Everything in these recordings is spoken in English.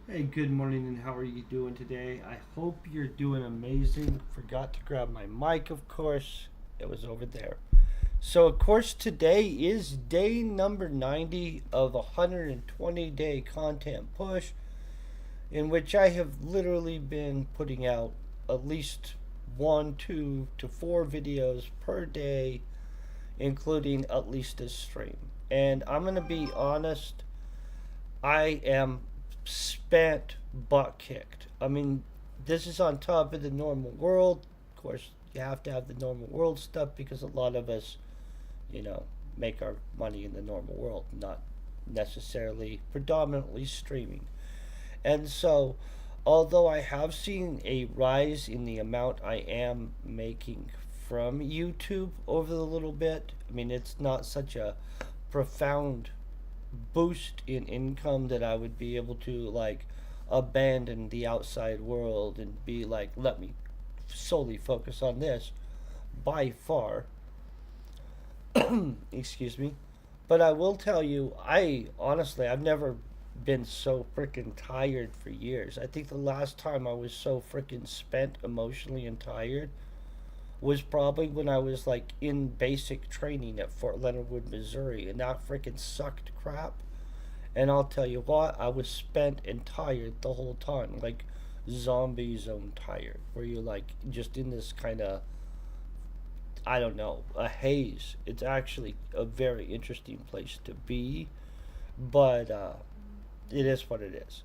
Hey, good morning, and how are you doing today? I hope you're doing amazing. Forgot to grab my mic, of course. It was over there. So, of course, today is day number 90 of a 120-day content push, in which I have literally been putting out at least one, two to four videos per day, including at least a stream. And I'm going to be honest, I am spent butt kicked. I mean, this is on top of the normal world. Of course, you have to have the normal world stuff because a lot of us, you know, make our money in the normal world, not necessarily predominantly streaming. And so, although I have seen a rise in the amount I am making from YouTube over the little bit, I mean, it's not such a profound boost in income that I would be able to like abandon the outside world and be like, let me solely focus on this by far. Excuse me. But I will tell you, I honestly, I've never been so freaking tired for years. I think the last time I was so freaking spent emotionally and tired was probably when I was like in basic training at Fort Leonard Wood, Missouri, and that freaking sucked crap. And I'll tell you what, I was spent and tired the whole time, like zombie zone tired, where you're like just in this kind of, I don't know, a haze. It's actually a very interesting place to be, but it is what it is.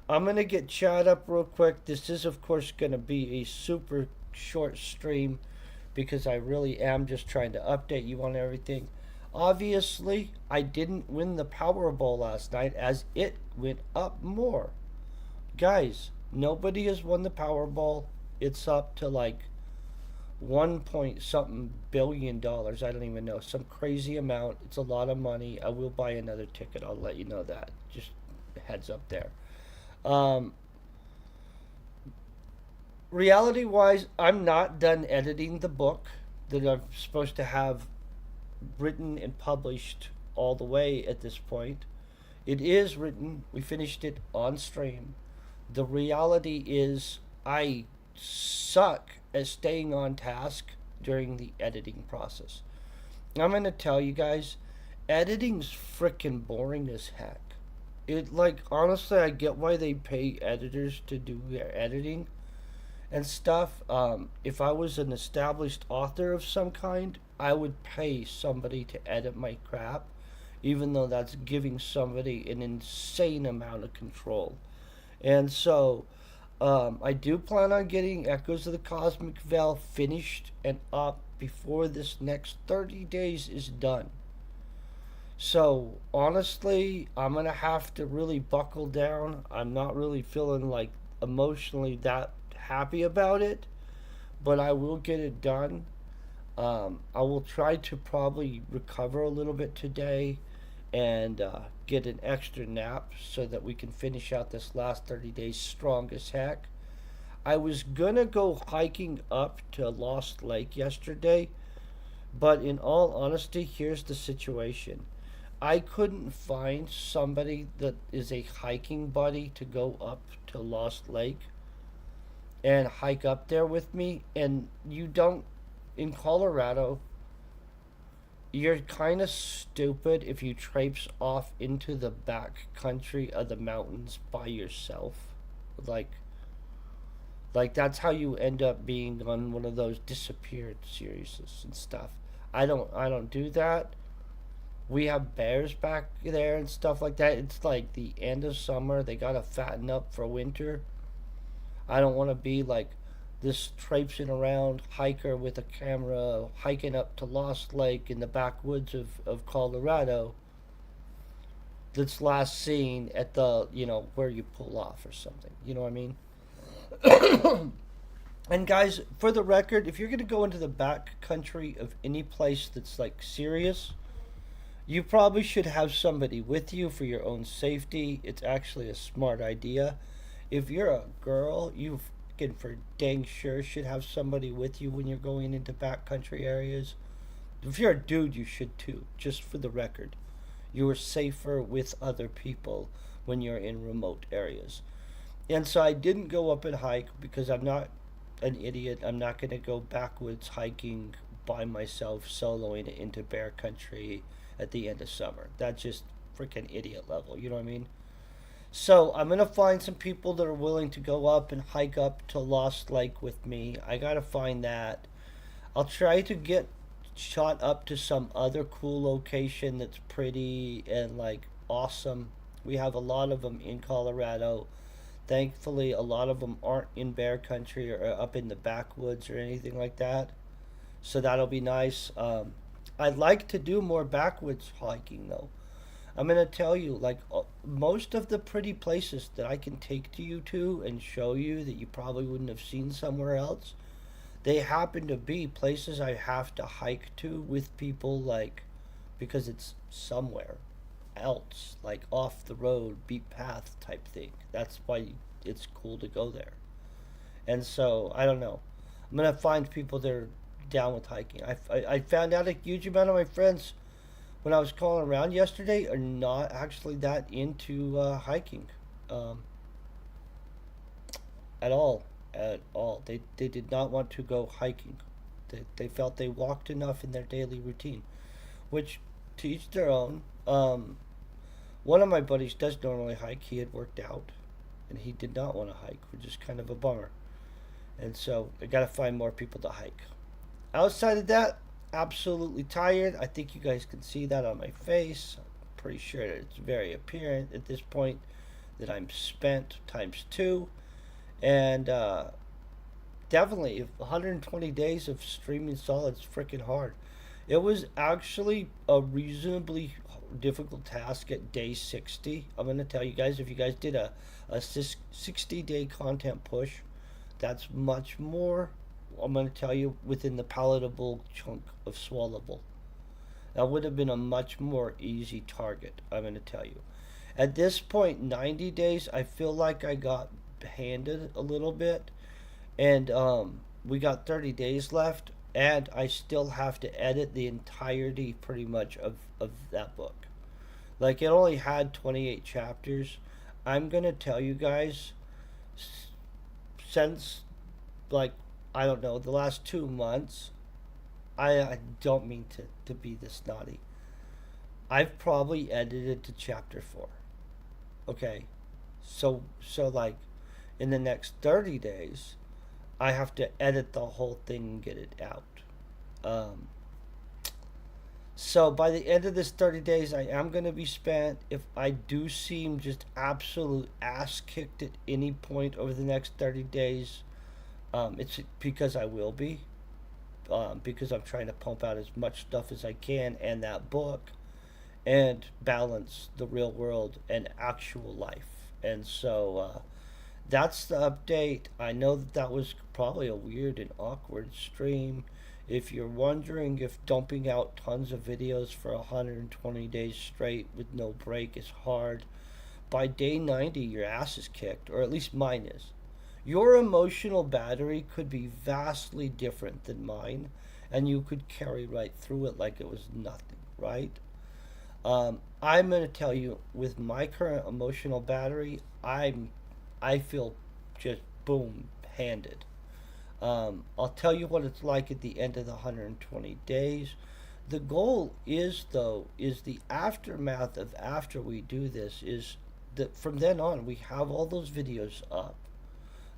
I'm going to get chat up real quick. This is, of course, going to be a super short stream because I really am just trying to update you on everything. Obviously, I didn't win the Powerball last night as it went up more. Guys, nobody has won the Powerball. It's up to like 1 point something billion dollars. I don't even know. Some crazy amount. It's a lot of money. I will buy another ticket. I'll let you know that. Just heads up there. Um, Reality wise, I'm not done editing the book that I'm supposed to have written and published all the way at this point. It is written. We finished it on stream. The reality is, I suck at staying on task during the editing process. I'm going to tell you guys, editing's freaking boring as heck. It, like, honestly, I get why they pay editors to do their editing and stuff. If I was an established author of some kind, I would pay somebody to edit my crap, even though that's giving somebody an insane amount of control. And so, I do plan on getting Echoes of the Cosmic Veil finished and up before this next 30 days is done. So, honestly, I'm going to have to really buckle down. I'm not really feeling like emotionally that happy about it, but I will get it done. I will try to probably recover a little bit today and get an extra nap so that we can finish out this last 30 days strong as heck. I was gonna go hiking up to Lost Lake yesterday, but in all honesty, here's the situation. I couldn't find somebody that is a hiking buddy to go up to Lost Lake and hike up there with me. And you don't, in Colorado, you're kind of stupid if you traipse off into the back country of the mountains by yourself. Like, like that's how you end up being on one of those disappeared series and stuff. I don't do that. We have bears back there and stuff like that. It's like the end of summer. They gotta fatten up for winter. I don't want to be like this traipsing around hiker with a camera hiking up to Lost Lake in the backwoods of Colorado that's last seen at the, where you pull off or something. You know what I mean? And guys, for the record, if you're going to go into the back country of any place that's like serious, you probably should have somebody with you for your own safety. It's actually a smart idea. If you're a girl, you fucking for dang sure should have somebody with you when you're going into backcountry areas. If you're a dude, you should too, just for the record. You are safer with other people when you're in remote areas. And so I didn't go up and hike because I'm not an idiot. I'm not going to go backwoods hiking by myself, soloing it into bear country at the end of summer. That's just freaking idiot level. You know what I mean? So I'm gonna find some people that are willing to go up and hike up to Lost Lake with me. I gotta find that. I'll try to get shot up to some other cool location that's pretty and like awesome. We have a lot of them in Colorado. Thankfully, a lot of them aren't in bear country or up in the backwoods or anything like that. So that'll be nice. I'd like to do more backwoods hiking though. I'm gonna tell you, like most of the pretty places that I can take to you to and show you that you probably wouldn't have seen somewhere else, they happen to be places I have to hike to with people, like because it's somewhere else, like off the road, beat path type thing. That's why it's cool to go there. And so I don't know. I'm gonna find people that are down with hiking. I found out a huge amount of my friends when I was calling around yesterday are not actually that into hiking um, at all. At all. They did not want to go hiking. They felt they walked enough in their daily routine, which to each their own. One of my buddies does normally hike. He had worked out and he did not want to hike, which is kind of a bummer. And so I got to find more people to hike. Outside of that, absolutely tired. I think you guys can see that on my face. I'm pretty sure that it's very apparent at this point that I'm spent times two. And definitely, 120 days of streaming solid's freaking hard. It was actually a reasonably difficult task at day 60. I'm going to tell you guys, if you guys did a 60-day content push, that's much more, I'm going to tell you, within the palatable chunk of swallowable. That would have been a much more easy target, I'm going to tell you. At this point, 90 days, I feel like I got handed a little bit. And we got 30 days left. And I still have to edit the entirety, pretty much, of that book. Like, it only had 28 chapters. I'm going to tell you guys, since, like, I don't know, the last 2 months, I don't mean to be this naughty. I've probably edited to chapter 4. Okay? So like, in the next 30 days, I have to edit the whole thing and get it out. Um, so by the end of this 30 days, I am going to be spent. If I do seem just absolute ass kicked at any point over the next 30 days, it's because I will be. Because I'm trying to pump out as much stuff as I can and that book and balance the real world and actual life. And so that's the update. I know that that was probably a weird and awkward stream. If you're wondering if dumping out tons of videos for 120 days straight with no break is hard, by day 90 your ass is kicked, or at least mine is. Your emotional battery could be vastly different than mine, and you could carry right through it like it was nothing, right? I'm going to tell you, with my current emotional battery, I feel just boom handed. I'll tell you what it's like at the end of the 120 days. The goal is, though, is the aftermath of after we do this is that from then on we have all those videos up.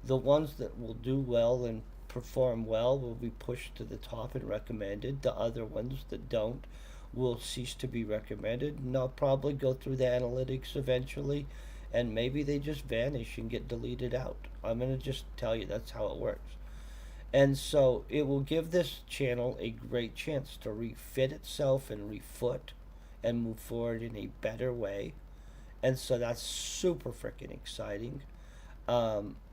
The ones that will do well and perform well will be pushed to the top and recommended. The other ones that don't will cease to be recommended, and I'll probably go through the analytics eventually, and maybe they just vanish and get deleted out. I'm going to just tell you that's how it works. And so it will give this channel a great chance to refit itself and refoot and move forward in a better way. And so that's super freaking exciting.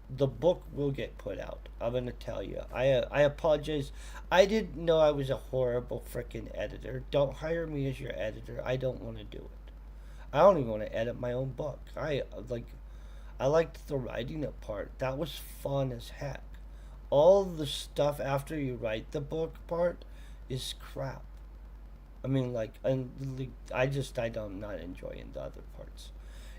The book will get put out. I'm gonna tell you. I apologize. I didn't know I was a horrible freaking editor. Don't hire me as your editor. I don't want to do it. I don't even want to edit my own book. I liked the writing it part. That was fun as heck. All the stuff after you write the book part is crap. I mean, like, and I don't not enjoying the other parts.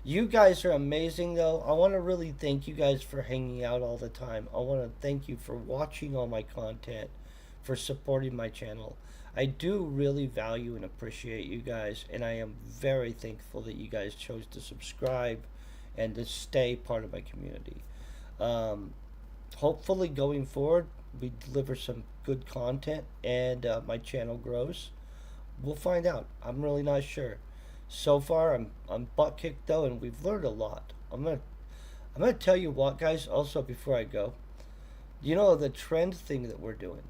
You guys are amazing, though. I want to really thank you guys for hanging out all the time. I want to thank you for watching all my content, for supporting my channel. I do really value and appreciate you guys, and I am very thankful that you guys chose to subscribe and to stay part of my community. Um, Hopefully, going forward, we deliver some good content and my channel grows. We'll find out. I'm really not sure. So far, I'm butt kicked though, and we've learned a lot. I'm gonna tell you what, guys. Also, before I go, you know the trend thing that we're doing.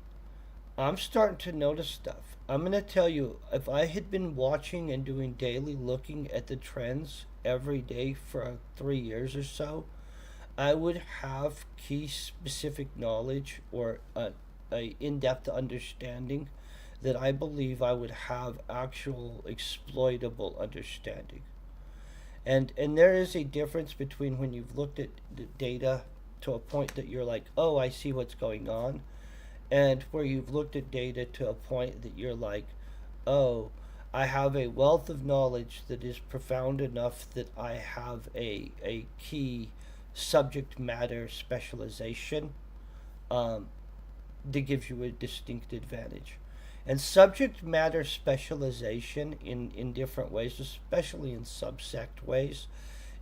I'm starting to notice stuff. I'm gonna tell you, if I had been watching and doing daily looking at the trends every day for 3 years or so, I would have key specific knowledge or a in-depth understanding that I believe I would have actual exploitable understanding. And there is a difference between when you've looked at the data to a point that you're like, oh, I see what's going on, and where you've looked at data to a point that you're like, oh, I have a wealth of knowledge that is profound enough that I have a key subject matter specialization um, that gives you a distinct advantage. And subject matter specialization in different ways, especially in subsect ways,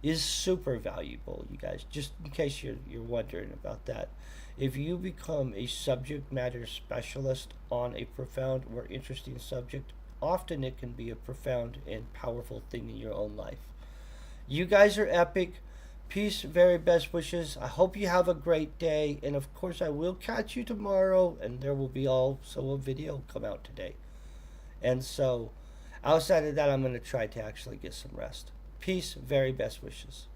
is super valuable, you guys. Just in case you're wondering about that. If you become a subject matter specialist on a profound or interesting subject, often it can be a profound and powerful thing in your own life. You guys are epic. Peace, very best wishes. I hope you have a great day. And of course, I will catch you tomorrow. And there will be also a video come out today. And so, outside of that, I'm going to try to actually get some rest. Peace, very best wishes.